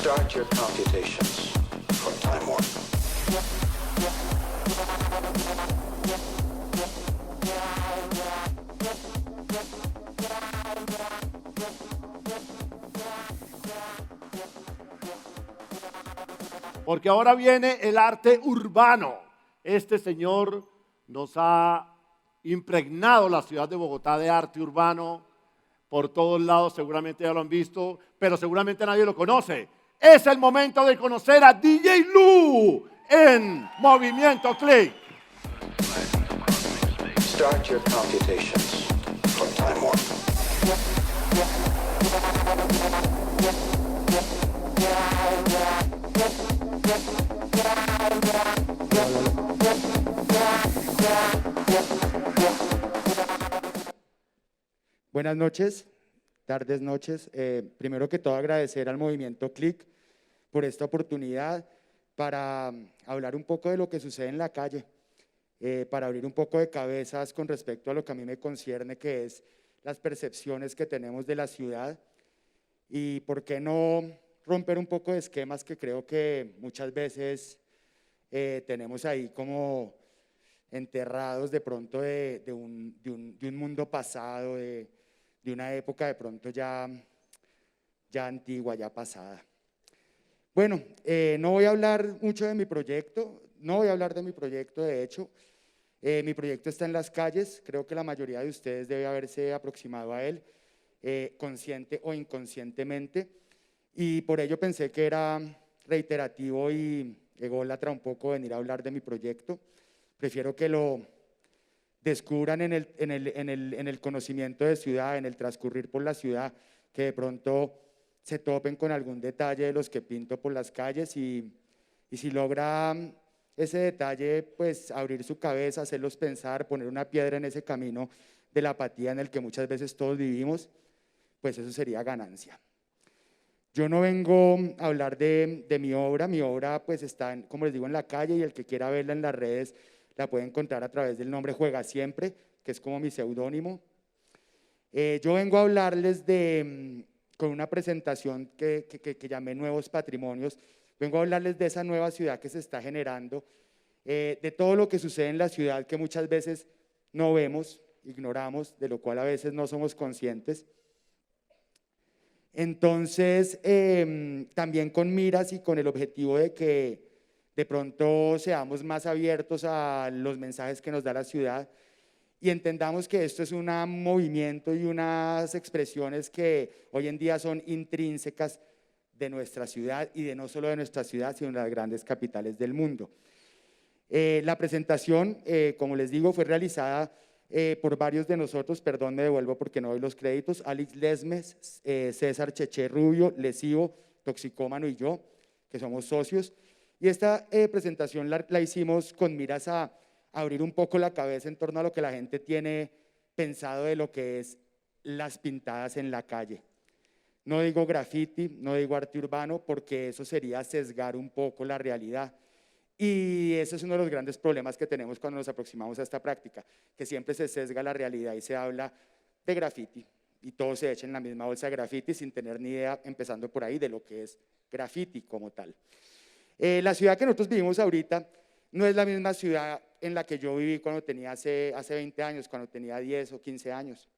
Start your computations for Time Warp. Porque ahora viene el arte urbano. Este señor nos ha impregnado la ciudad de Bogotá de arte urbano por todos lados, seguramente ya lo han visto, pero seguramente nadie lo conoce. Es el momento de conocer a DJ Lu en Movimiento Click. Start your computations for Time Warp. Buenas noches, tardes, noches. Primero que todo agradecer al Movimiento Click por esta oportunidad para hablar un poco de lo que sucede en la calle, para abrir un poco de cabezas con respecto a lo que a mí me concierne, que es las percepciones que tenemos de la ciudad y por qué no romper un poco de esquemas que creo que muchas veces tenemos ahí como enterrados de pronto de un mundo pasado, de una época de pronto ya antigua, ya pasada. Bueno, no voy a hablar mucho de mi proyecto, no voy a hablar de mi proyecto, de hecho. Mi proyecto está en las calles, creo que la mayoría de ustedes debe haberse aproximado a él, consciente o inconscientemente, y por ello pensé que era reiterativo y ególatra un poco venir a hablar de mi proyecto. Prefiero que lo descubran en el conocimiento de ciudad, en el transcurrir por la ciudad, que de pronto se topen con algún detalle de los que pinto por las calles y si logra ese detalle, pues abrir su cabeza, hacerlos pensar, poner una piedra en ese camino de la apatía en el que muchas veces todos vivimos, pues eso sería ganancia. Yo no vengo a hablar de mi obra pues está, como les digo, en la calle y el que quiera verla en las redes la puede encontrar a través del nombre Juega Siempre, que es como mi seudónimo. Yo vengo a hablarles con una presentación que llamé Nuevos Patrimonios, vengo a hablarles de esa nueva ciudad que se está generando, de todo lo que sucede en la ciudad que muchas veces no vemos, ignoramos, de lo cual a veces no somos conscientes. Entonces, también con miras y con el objetivo de que de pronto seamos más abiertos a los mensajes que nos da la ciudad y entendamos que esto es un movimiento y unas expresiones que hoy en día son intrínsecas de nuestra ciudad y de no solo de nuestra ciudad, sino de las grandes capitales del mundo. La presentación, como les digo, fue realizada por varios de nosotros, perdón, me devuelvo porque no doy los créditos, Alex Lesmes, César Cheche Rubio, Lesivo, Toxicómano y yo, que somos socios. Y esta presentación la hicimos con miras a abrir un poco la cabeza en torno a lo que la gente tiene pensado de lo que es las pintadas en la calle. No digo graffiti, no digo arte urbano, porque eso sería sesgar un poco la realidad. Y ese es uno de los grandes problemas que tenemos cuando nos aproximamos a esta práctica, que siempre se sesga la realidad y se habla de graffiti y todo se echa en la misma bolsa de graffiti sin tener ni idea, empezando por ahí, de lo que es graffiti como tal. La ciudad que nosotros vivimos ahorita no es la misma ciudad en la que yo viví cuando tenía hace 20 años, cuando tenía 10 o 15 años.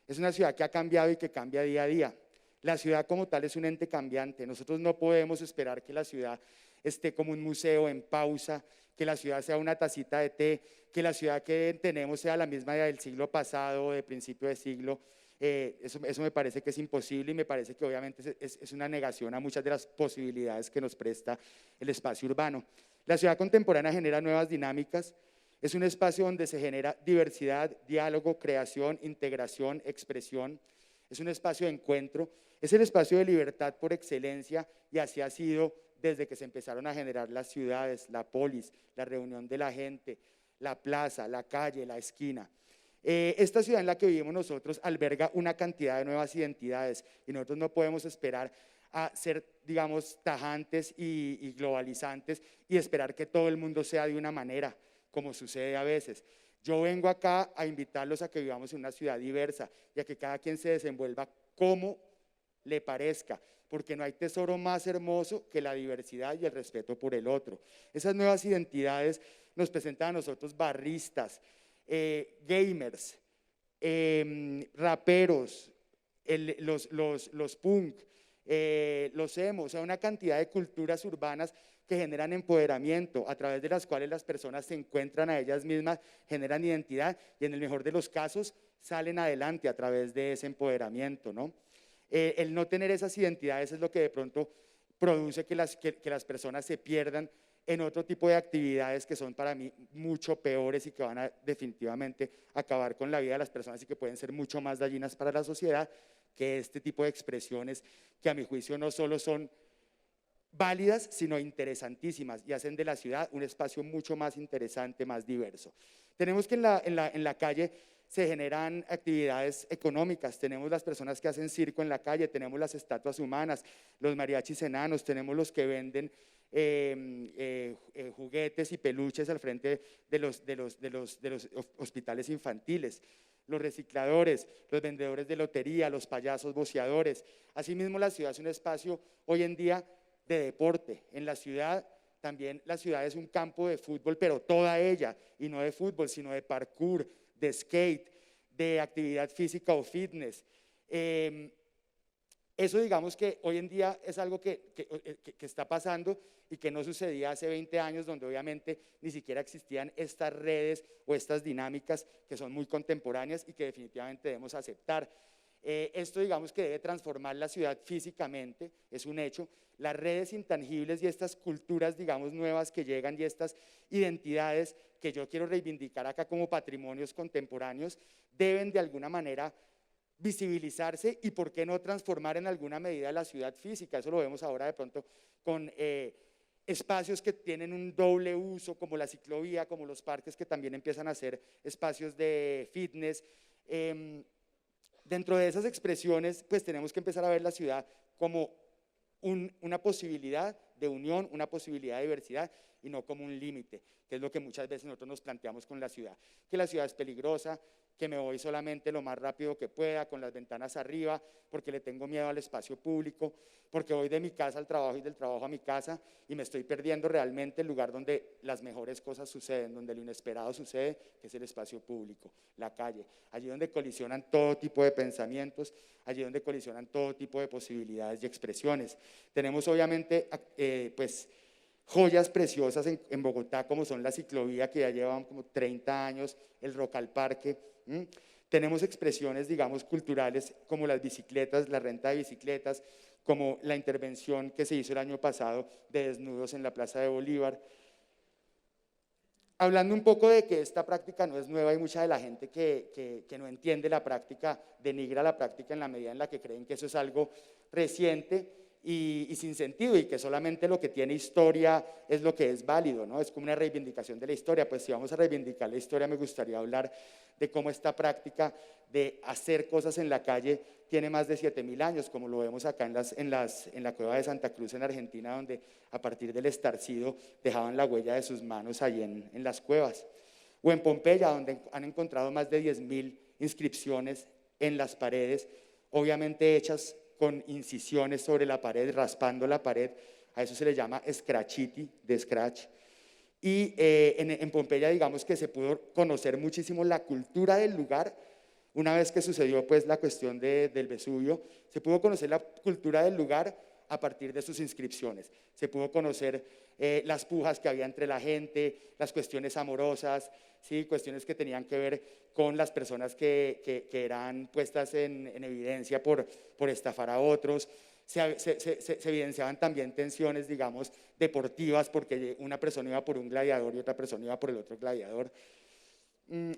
Es una ciudad que ha cambiado y que cambia día a día. La ciudad como tal es un ente cambiante. Nosotros no podemos esperar que la ciudad esté como un museo en pausa, que la ciudad sea una tacita de té, que la ciudad que tenemos sea la misma del siglo pasado, de principio de siglo. Eso me parece que es imposible y me parece que obviamente es una negación a muchas de las posibilidades que nos presta el espacio urbano. La ciudad contemporánea genera nuevas dinámicas, es un espacio donde se genera diversidad, diálogo, creación, integración, expresión, es un espacio de encuentro, es el espacio de libertad por excelencia y así ha sido desde que se empezaron a generar las ciudades, la polis, la reunión de la gente, la plaza, la calle, la esquina. Esta ciudad en la que vivimos nosotros alberga una cantidad de nuevas identidades y nosotros no podemos esperar a ser, digamos, tajantes y globalizantes y esperar que todo el mundo sea de una manera, como sucede a veces. Yo vengo acá a invitarlos a que vivamos en una ciudad diversa y a que cada quien se desenvuelva como le parezca, porque no hay tesoro más hermoso que la diversidad y el respeto por el otro. Esas nuevas identidades nos presentan a nosotros barristas, gamers, raperos, los punk, los emo, o sea, una cantidad de culturas urbanas que generan empoderamiento, a través de las cuales las personas se encuentran a ellas mismas, generan identidad y en el mejor de los casos salen adelante a través de ese empoderamiento, ¿no? El no tener esas identidades es lo que de pronto produce que las personas se pierdan en otro tipo de actividades que son para mí mucho peores y que van a definitivamente acabar con la vida de las personas y que pueden ser mucho más dañinas para la sociedad que este tipo de expresiones que a mi juicio no solo son válidas, sino interesantísimas y hacen de la ciudad un espacio mucho más interesante, más diverso. Tenemos que en la calle se generan actividades económicas, tenemos las personas que hacen circo en la calle, tenemos las estatuas humanas, los mariachis enanos, tenemos los que venden juguetes y peluches al frente de los hospitales infantiles, los recicladores, los vendedores de lotería, los payasos voceadores. Asimismo, la ciudad es un espacio hoy en día de deporte. En la ciudad, también la ciudad es un campo de fútbol, pero toda ella, y no de fútbol, sino de parkour, de skate, de actividad física o fitness. Eso digamos que hoy en día es algo que está pasando y que no sucedía hace 20 años, donde obviamente ni siquiera existían estas redes o estas dinámicas que son muy contemporáneas y que definitivamente debemos aceptar. Esto digamos que debe transformar la ciudad físicamente, es un hecho. Las redes intangibles y estas culturas digamos nuevas que llegan y estas identidades que yo quiero reivindicar acá como patrimonios contemporáneos deben de alguna manera visibilizarse y por qué no transformar en alguna medida la ciudad física. Eso lo vemos ahora de pronto con espacios que tienen un doble uso como la ciclovía, como los parques que también empiezan a ser espacios de fitness. Dentro de esas expresiones pues tenemos que empezar a ver la ciudad como una posibilidad de unión, una posibilidad de diversidad y no como un límite, que es lo que muchas veces nosotros nos planteamos con la ciudad, que la ciudad es peligrosa, que me voy solamente lo más rápido que pueda, con las ventanas arriba, porque le tengo miedo al espacio público, porque voy de mi casa al trabajo y del trabajo a mi casa y me estoy perdiendo realmente el lugar donde las mejores cosas suceden, donde lo inesperado sucede, que es el espacio público, la calle, allí donde colisionan todo tipo de pensamientos, allí donde colisionan todo tipo de posibilidades y expresiones. Tenemos obviamente pues joyas preciosas en Bogotá, como son la ciclovía, que ya llevan como 30 años, el Rock al Parque. Tenemos expresiones, digamos, culturales, como las bicicletas, la renta de bicicletas, como la intervención que se hizo el año pasado de desnudos en la Plaza de Bolívar. Hablando un poco de que esta práctica no es nueva, hay mucha de la gente que no entiende la práctica, denigra la práctica en la medida en la que creen que eso es algo reciente y sin sentido, y que solamente lo que tiene historia es lo que es válido, ¿no? Es como una reivindicación de la historia. Pues si vamos a reivindicar la historia, me gustaría hablar de cómo esta práctica de hacer cosas en la calle tiene más de 7.000 años, como lo vemos acá en la cueva de Santa Cruz en Argentina, donde a partir del estarcido dejaban la huella de sus manos ahí en las cuevas. O en Pompeya, donde han encontrado más de 10.000 inscripciones en las paredes, obviamente hechas con incisiones sobre la pared, raspando la pared. A eso se le llama scratchiti, de scratch. Y en Pompeya digamos que se pudo conocer muchísimo la cultura del lugar. Una vez que sucedió pues la cuestión del Vesubio, se pudo conocer la cultura del lugar a partir de sus inscripciones. Se pudo conocer las pujas que había entre la gente, las cuestiones amorosas, ¿sí? Cuestiones que tenían que ver con las personas que eran puestas en evidencia por estafar a otros. Se evidenciaban también tensiones, digamos, deportivas, porque una persona iba por un gladiador y otra persona iba por el otro gladiador.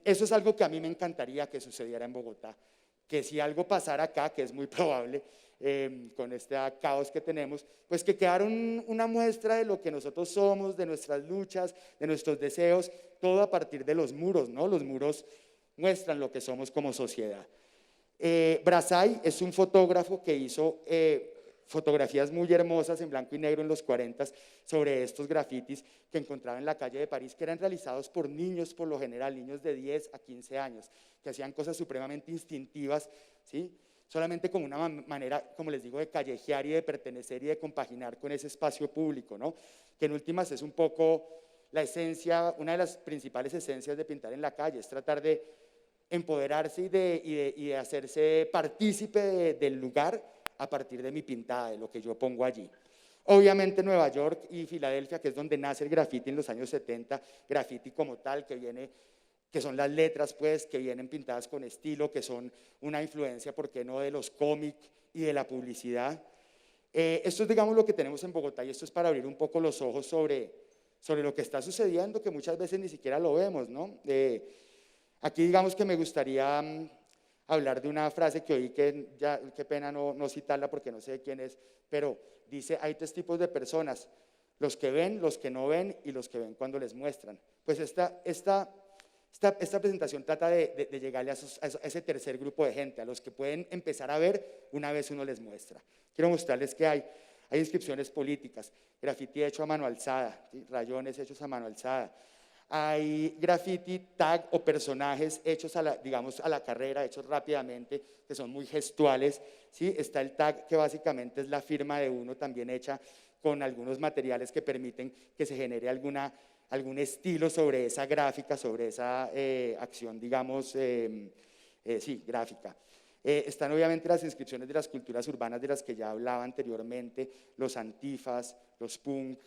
Eso es algo que a mí me encantaría que sucediera en Bogotá, que si algo pasara acá, que es muy probable, con este caos que tenemos, pues que quedara una muestra de lo que nosotros somos, de nuestras luchas, de nuestros deseos, todo a partir de los muros, ¿no? Los muros muestran lo que somos como sociedad. Brazai es un fotógrafo que hizo fotografías muy hermosas en blanco y negro en los 40 sobre estos grafitis que encontraba en la calle de París, que eran realizados por niños, por lo general, niños de 10 a 15 años, que hacían cosas supremamente instintivas, ¿sí? solamente como una manera, como les digo, de callejear y de pertenecer y de compaginar con ese espacio público, ¿no? Que en últimas es un poco la esencia, una de las principales esencias de pintar en la calle, es tratar de empoderarse y de hacerse partícipe del lugar a partir de mi pintada, de lo que yo pongo allí. Obviamente Nueva York y Filadelfia, que es donde nace el graffiti en los años 70, graffiti como tal, que son las letras, pues, que vienen pintadas con estilo, que son una influencia, ¿por qué no?, de los cómics y de la publicidad. Esto es, digamos, lo que tenemos en Bogotá, y esto es para abrir un poco los ojos sobre lo que está sucediendo, que muchas veces ni siquiera lo vemos, ¿no? Aquí, digamos, que me gustaría hablar de una frase que oí, que ya, qué pena no citarla porque no sé de quién es, pero dice: hay tres tipos de personas, los que ven, los que no ven y los que ven cuando les muestran. Pues esta presentación trata de llegarle a ese tercer grupo de gente, a los que pueden empezar a ver una vez uno les muestra. Quiero mostrarles que hay inscripciones políticas, grafiti hecho a mano alzada, ¿sí?, rayones hechos a mano alzada. Hay graffiti tag o personajes hechos digamos, a la carrera, hechos rápidamente, que son muy gestuales, ¿sí? Está el tag, que básicamente es la firma de uno, también hecha con algunos materiales que permiten que se genere algún estilo sobre esa gráfica, sobre esa acción, digamos, sí, gráfica. Están obviamente las inscripciones de las culturas urbanas de las que ya hablaba anteriormente, los antifas, los punk,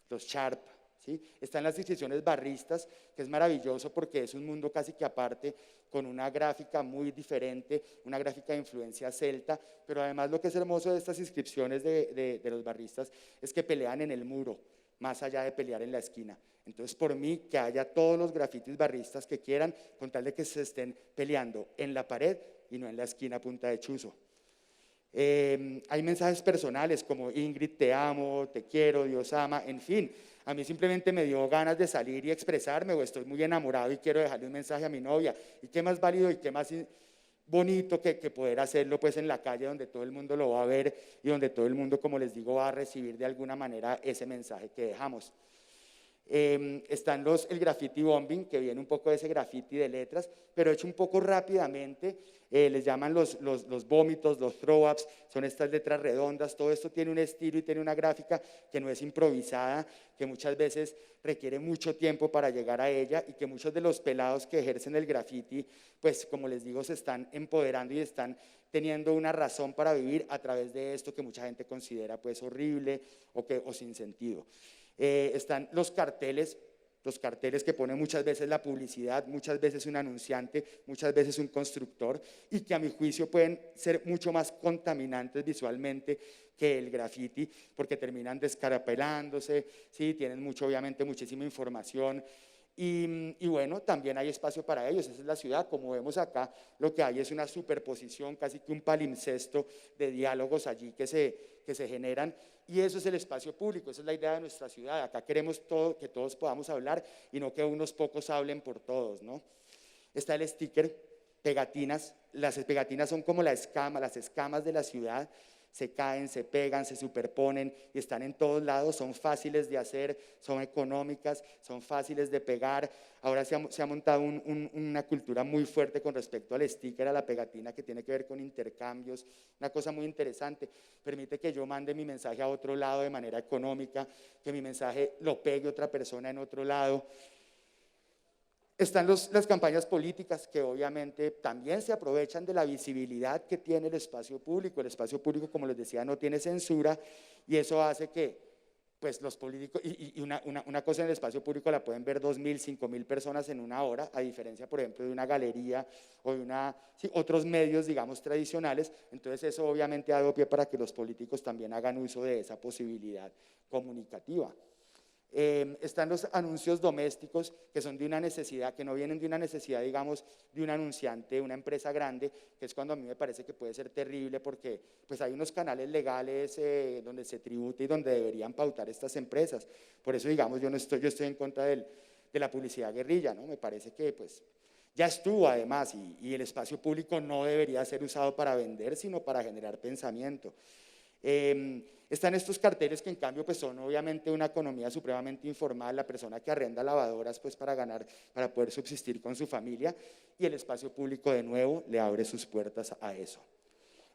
los sharp, ¿sí? Están las inscripciones barristas, que es maravilloso porque es un mundo casi que aparte, con una gráfica muy diferente, una gráfica de influencia celta, pero además lo que es hermoso de estas inscripciones de los barristas es que pelean en el muro, más allá de pelear en la esquina. Entonces, por mí, que haya todos los grafitis barristas que quieran, con tal de que se estén peleando en la pared y no en la esquina punta de chuzo. Hay mensajes personales como: Ingrid, te amo, te quiero, Dios ama, en fin. A mí simplemente me dio ganas de salir y expresarme, o estoy muy enamorado y quiero dejarle un mensaje a mi novia. Y qué más válido y qué más bonito que poder hacerlo, pues, en la calle, donde todo el mundo lo va a ver y donde todo el mundo, como les digo, va a recibir de alguna manera ese mensaje que dejamos. Están el graffiti bombing, que viene un poco de ese graffiti de letras, pero hecho un poco rápidamente. Les llaman los vómitos, los throw-ups, son estas letras redondas. Todo esto tiene un estilo y tiene una gráfica que no es improvisada, que muchas veces requiere mucho tiempo para llegar a ella, y que muchos de los pelados que ejercen el graffiti, pues, como les digo, se están empoderando y están teniendo una razón para vivir a través de esto que mucha gente considera, pues, horrible o sin sentido. Están los carteles que pone muchas veces la publicidad, muchas veces un anunciante, muchas veces un constructor, y que a mi juicio pueden ser mucho más contaminantes visualmente que el graffiti, porque terminan descarapelándose, ¿sí? Tienen obviamente muchísima información. Y bueno, también hay espacio para ellos. Esa es la ciudad. Como vemos acá, lo que hay es una superposición, casi que un palimpsesto de diálogos allí que se generan, y eso es el espacio público. Esa es la idea de nuestra ciudad. Acá queremos que todos podamos hablar y no que unos pocos hablen por todos, ¿no? Está el sticker, pegatinas. Las pegatinas son como las escamas de la ciudad. Se caen, se pegan, se superponen y están en todos lados. Son fáciles de hacer, son económicas, son fáciles de pegar. Ahora se ha montado una cultura muy fuerte con respecto al sticker, a la pegatina, que tiene que ver con intercambios. Una cosa muy interesante: permite que yo mande mi mensaje a otro lado de manera económica, que mi mensaje lo pegue otra persona en otro lado. Están las campañas políticas, que obviamente también se aprovechan de la visibilidad que tiene el espacio público. El espacio público, como les decía, no tiene censura, y eso hace que, pues, los políticos, y una cosa en el espacio público la pueden ver 2.000, 5.000 personas en una hora, a diferencia, por ejemplo, de una galería o de otros medios, digamos, tradicionales. Entonces eso obviamente ha dado pie para que los políticos también hagan uso de esa posibilidad comunicativa. Están los anuncios domésticos, que son de una necesidad, que no vienen de una necesidad, digamos, de un anunciante, una empresa grande, que es cuando a mí me parece que puede ser terrible, porque, pues, hay unos canales legales donde se tributa y donde deberían pautar estas empresas. Por eso, digamos, yo estoy en contra de la publicidad guerrilla, ¿no? Me parece que, pues, ya estuvo, además, y el espacio público no debería ser usado para vender, sino para generar pensamiento. Están estos carteles, que en cambio, pues, son obviamente una economía supremamente informal, la persona que arrenda lavadoras, pues, para poder subsistir con su familia, y el espacio público, de nuevo, le abre sus puertas a eso.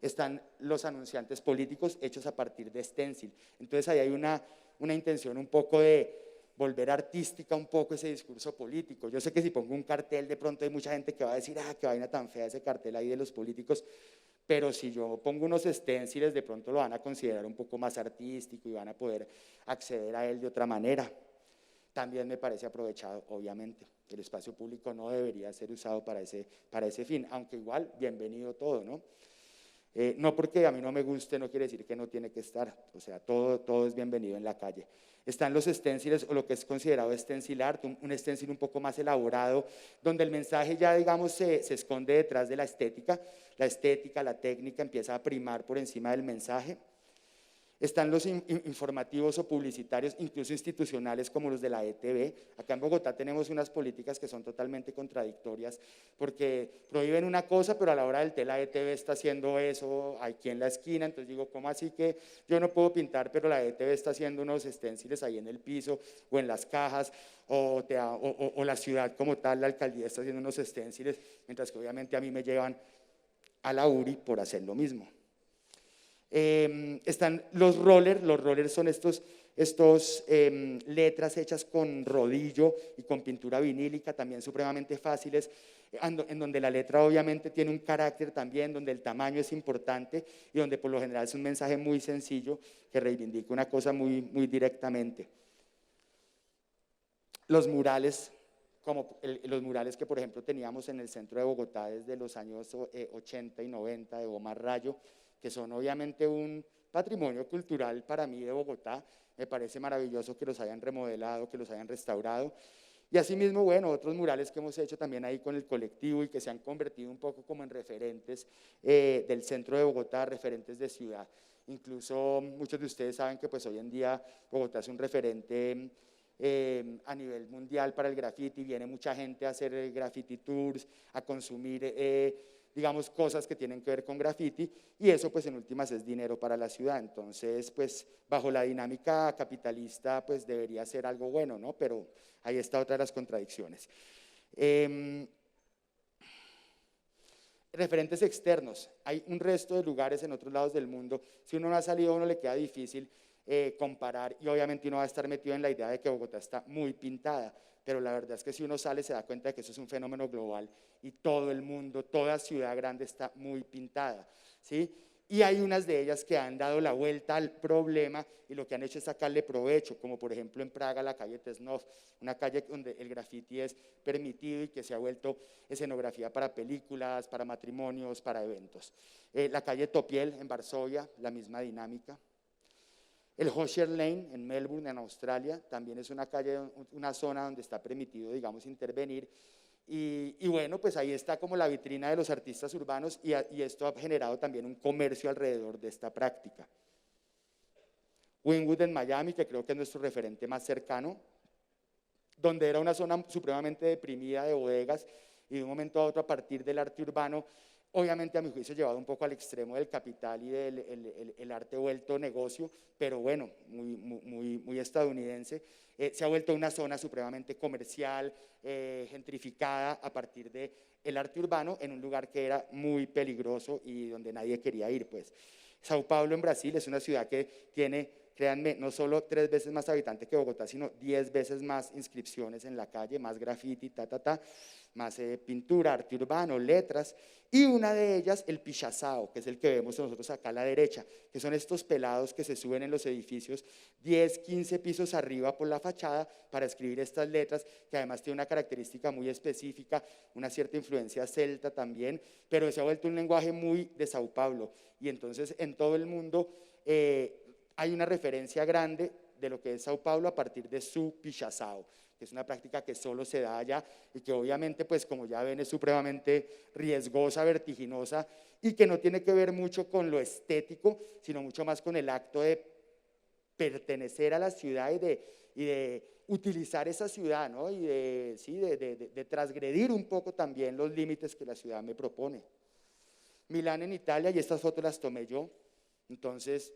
están los anunciantes políticos hechos a partir de stencil. Entonces ahí hay una intención un poco de volver artística un poco ese discurso político. Yo sé que si pongo un cartel de pronto hay mucha gente que va a decir, qué vaina tan fea ese cartel ahí de los políticos, pero si yo pongo unos stenciles de pronto lo van a considerar un poco más artístico y van a poder acceder a él de otra manera. También me parece aprovechado, obviamente. El espacio público no debería ser usado para ese fin, aunque igual, bienvenido todo, ¿no? No porque a mí no me guste, no quiere decir que no tiene que estar, o sea, todo es bienvenido en la calle. Están los stenciles, o lo que es considerado stencil art, un stencil un poco más elaborado, donde el mensaje ya, digamos, se esconde detrás de la estética, la técnica empieza a primar por encima del mensaje. Están los informativos o publicitarios, incluso institucionales, como los de la ETV. Acá en Bogotá tenemos unas políticas que son totalmente contradictorias, porque prohíben una cosa, pero a la hora del té la ETV está haciendo eso aquí en la esquina. Entonces digo, ¿cómo así que yo no puedo pintar, pero la ETV está haciendo unos esténciles ahí en el piso o en las cajas? O la ciudad como tal, la alcaldía está haciendo unos esténciles, mientras que obviamente a mí me llevan a la URI por hacer lo mismo. Están los rollers son estos letras hechas con rodillo y con pintura vinílica, también supremamente fáciles, en donde la letra obviamente tiene un carácter también, donde el tamaño es importante y donde por lo general es un mensaje muy sencillo que reivindica una cosa muy, muy directamente. Los murales, como los murales que por ejemplo teníamos en el centro de Bogotá desde los años 80 y 90 de Omar Rayo, que son obviamente un patrimonio cultural para mí de Bogotá. Me parece maravilloso que los hayan remodelado, que los hayan restaurado. Y asimismo, bueno, otros murales que hemos hecho también ahí con el colectivo y que se han convertido un poco como en referentes del centro de Bogotá, referentes de ciudad. Incluso muchos de ustedes saben que pues hoy en día Bogotá es un referente a nivel mundial para el graffiti. Viene mucha gente a hacer graffiti tours, a consumir digamos, cosas que tienen que ver con graffiti, y eso pues en últimas es dinero para la ciudad. Entonces, pues bajo la dinámica capitalista pues debería ser algo bueno, ¿no? Pero ahí está otra de las contradicciones. Referentes externos, hay un resto de lugares en otros lados del mundo. Si uno no ha salido, a uno le queda difícil comparar, y obviamente uno va a estar metido en la idea de que Bogotá está muy pintada, pero la verdad es que si uno sale se da cuenta de que eso es un fenómeno global y todo el mundo, toda ciudad grande está muy pintada, ¿sí? Y hay unas de ellas que han dado la vuelta al problema y lo que han hecho es sacarle provecho, como por ejemplo en Praga la calle Tesnov, una calle donde el graffiti es permitido y que se ha vuelto escenografía para películas, para matrimonios, para eventos. La calle Topiel en Varsovia, la misma dinámica. El Hosier Lane en Melbourne, en Australia, también es una calle, una zona donde está permitido, digamos, intervenir. Y bueno, pues ahí está como la vitrina de los artistas urbanos y esto ha generado también un comercio alrededor de esta práctica. Wynwood en Miami, que creo que es nuestro referente más cercano, donde era una zona supremamente deprimida de bodegas y de un momento a otro a partir del arte urbano, obviamente a mi juicio llevado un poco al extremo del capital y del arte vuelto negocio, pero bueno, muy estadounidense, se ha vuelto una zona supremamente comercial, gentrificada a partir del arte urbano en un lugar que era muy peligroso y donde nadie quería ir, pues. Sao Paulo en Brasil es una ciudad que tiene, créanme, no solo 3 veces más habitantes que Bogotá, sino 10 veces más inscripciones en la calle, más graffiti, más pintura, arte urbano, letras, y una de ellas el pichazao, que es el que vemos nosotros acá a la derecha, que son estos pelados que se suben en los edificios 10, 15 pisos arriba por la fachada para escribir estas letras, que además tiene una característica muy específica, una cierta influencia celta también, pero se ha vuelto un lenguaje muy de Sao Paulo, y entonces en todo el mundo hay una referencia grande de lo que es Sao Paulo a partir de su pichazao, que es una práctica que solo se da allá y que obviamente, pues como ya ven, es supremamente riesgosa, vertiginosa y que no tiene que ver mucho con lo estético, sino mucho más con el acto de pertenecer a la ciudad y de utilizar esa ciudad, ¿no? Y de transgredir un poco también los límites que la ciudad me propone. Milán en Italia, y estas fotos las tomé yo, entonces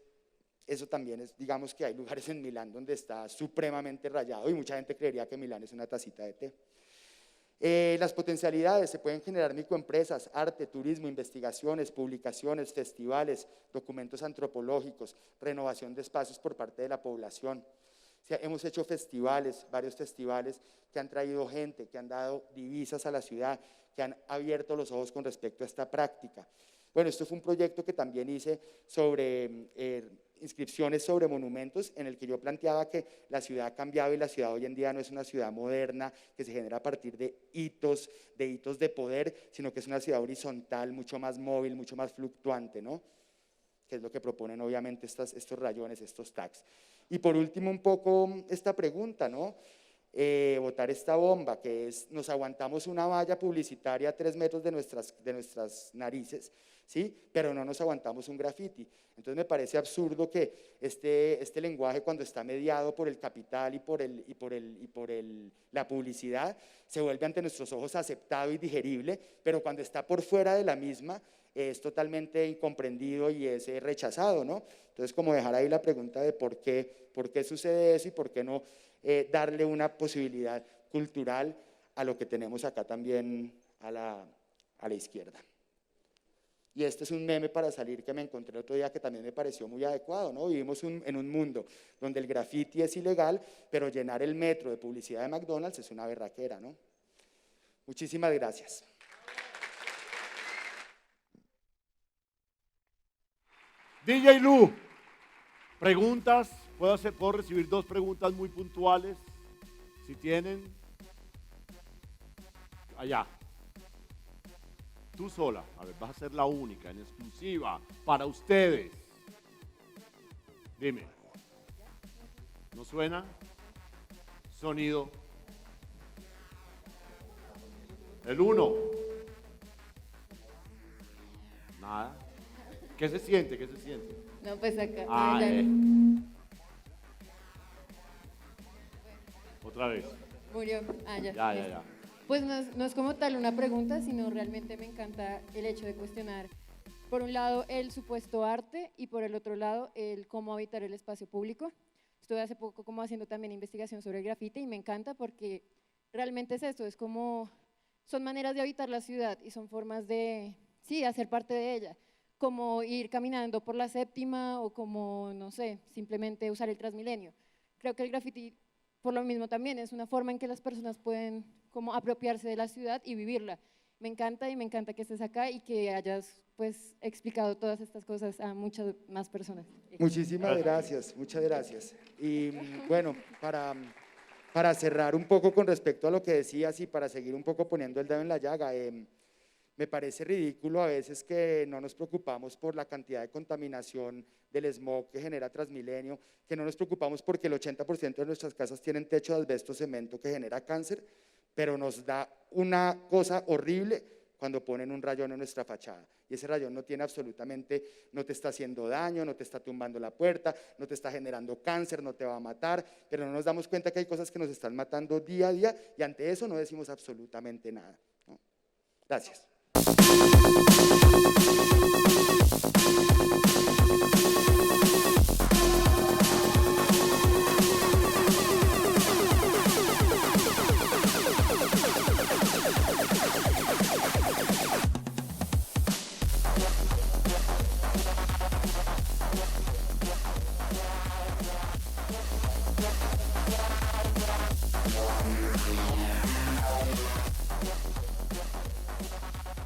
eso también es, digamos que hay lugares en Milán donde está supremamente rayado y mucha gente creería que Milán es una tacita de té. Las potencialidades: se pueden generar microempresas, arte, turismo, investigaciones, publicaciones, festivales, documentos antropológicos, renovación de espacios por parte de la población. O sea, hemos hecho festivales, varios festivales que han traído gente, que han dado divisas a la ciudad, que han abierto los ojos con respecto a esta práctica. Bueno, esto fue un proyecto que también hice sobre inscripciones sobre monumentos, en el que yo planteaba que la ciudad ha cambiado y la ciudad hoy en día no es una ciudad moderna que se genera a partir de hitos de poder, sino que es una ciudad horizontal, mucho más móvil, mucho más fluctuante, ¿no? Que es lo que proponen obviamente estos rayones, estos tags. Y por último, un poco esta pregunta, ¿no? Botar esta bomba, que es: nos aguantamos una valla publicitaria a 3 metros de nuestras narices, ¿sí? Pero no nos aguantamos un graffiti. Entonces me parece absurdo que este lenguaje, cuando está mediado por el capital y por la publicidad, se vuelve ante nuestros ojos aceptado y digerible, pero cuando está por fuera de la misma es totalmente incomprendido y es rechazado, ¿no? Entonces, como dejar ahí la pregunta de por qué sucede eso y por qué no darle una posibilidad cultural a lo que tenemos acá también a la izquierda. Y este es un meme para salir que me encontré el otro día, que también me pareció muy adecuado, ¿no? Vivimos en un mundo donde el graffiti es ilegal, pero llenar el metro de publicidad de McDonald's es una berraquera, ¿no? Muchísimas gracias. DJ Lu, preguntas. Puedo recibir 2 preguntas muy puntuales, si tienen. Allá. Tú sola, a ver, vas a ser la única, en exclusiva, para ustedes. Dime. ¿No suena? Sonido. El 1. Nada. ¿Qué se siente? ¿Qué se siente? No, pues acá. Ah, Otra vez. Murió. Ah, ya. Ya. Pues no es como tal una pregunta, sino realmente me encanta el hecho de cuestionar, por un lado, el supuesto arte y por el otro lado, el cómo habitar el espacio público. Estuve hace poco como haciendo también investigación sobre el grafite y me encanta porque realmente es esto, es como, son maneras de habitar la ciudad y son formas de, sí, hacer parte de ella, como ir caminando por la Séptima o como, no sé, simplemente usar el Transmilenio. Creo que el grafiti, por lo mismo también, es una forma en que las personas pueden como apropiarse de la ciudad y vivirla. Me encanta y me encanta que estés acá y que hayas pues explicado todas estas cosas a muchas más personas. Muchísimas gracias, muchas gracias. Y bueno, para cerrar un poco con respecto a lo que decías y para seguir un poco poniendo el dedo en la llaga, me parece ridículo a veces que no nos preocupamos por la cantidad de contaminación del smog que genera Transmilenio, que no nos preocupamos porque el 80% de nuestras casas tienen techo de asbesto cemento que genera cáncer, pero nos da una cosa horrible cuando ponen un rayón en nuestra fachada. Y ese rayón no tiene absolutamente, no te está haciendo daño, no te está tumbando la puerta, no te está generando cáncer, no te va a matar, pero no nos damos cuenta que hay cosas que nos están matando día a día y ante eso no decimos absolutamente nada, ¿no? Gracias.